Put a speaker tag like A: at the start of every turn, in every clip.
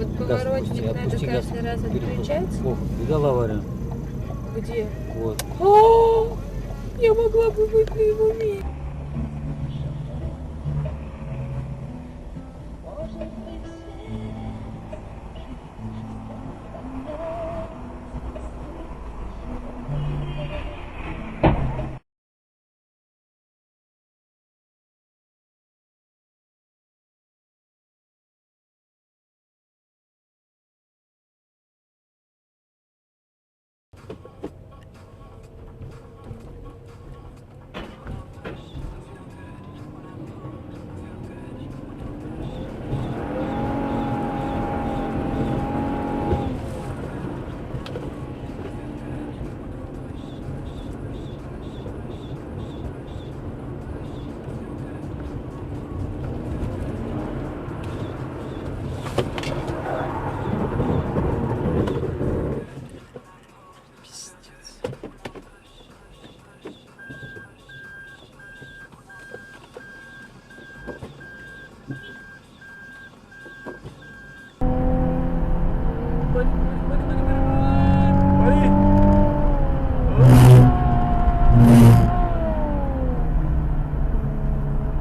A: вот
B: Да,
A: поворотник надо
B: опусти газ.
A: каждый раз отключать?
B: Видала аварию?
A: Где?
B: Вот.
A: О, я могла бы быть на его месте.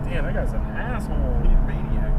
C: Damn, that guy's an asshole. He's a maniac.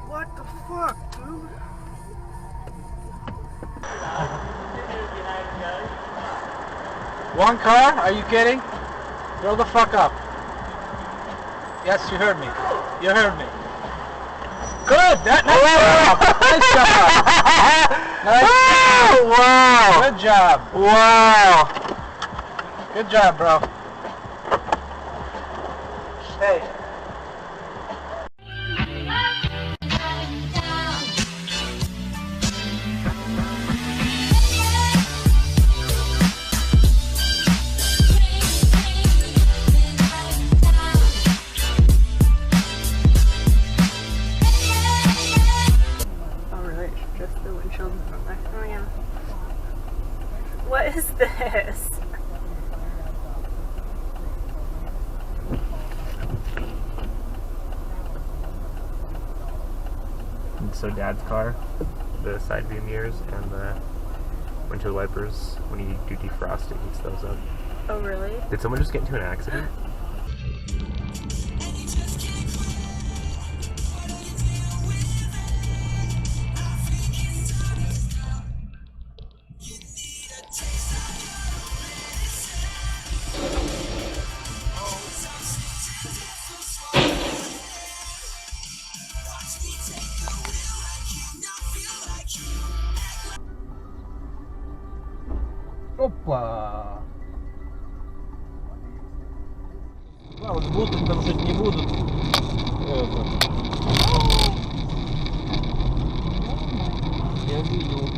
C: What the fuck, dude?
D: One car? Are you kidding? Grow the fuck up. Yes, you heard me. You heard me. Good! Nice job! Nice job! Wow! Good job! Wow! Good job, bro. Hey.
A: What is this?
C: So Dad's car, the side view mirrors and the windshield wipers, when you do defrost, it heats those up.
A: Oh, really?
C: Did someone just get into an accident?
D: Опа! А вот будут нарушить, не будут. Это. Я видел.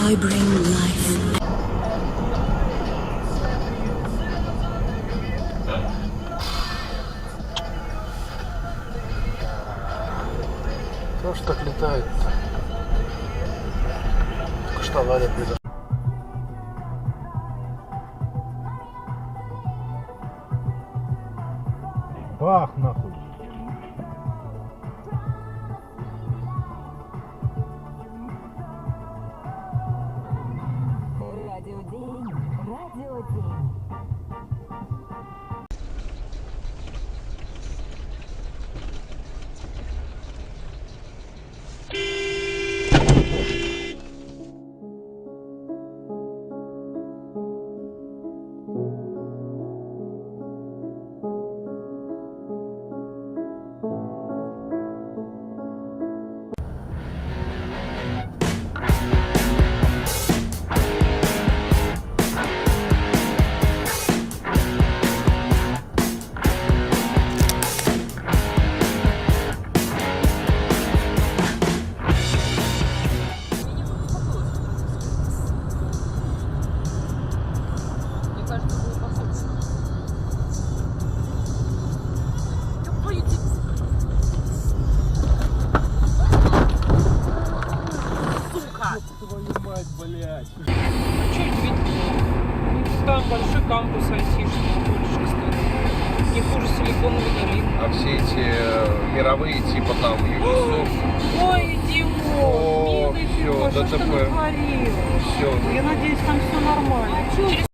B: I bring life.
D: Кто ж так летает? Только что авария произошла. Бах, нахуй.
E: Радиодень, радиодень.
A: Там большой кампус айтишный, больше, кстати. Не хуже Силиконовой долины.
F: А все эти мировые типа там Ubisoft,
A: Ой, Дима,
F: О,
A: милый ты
F: всё,
A: мой, что ж ты
F: ДТП.
A: натворил?
F: все.
A: Я надеюсь, там все нормально.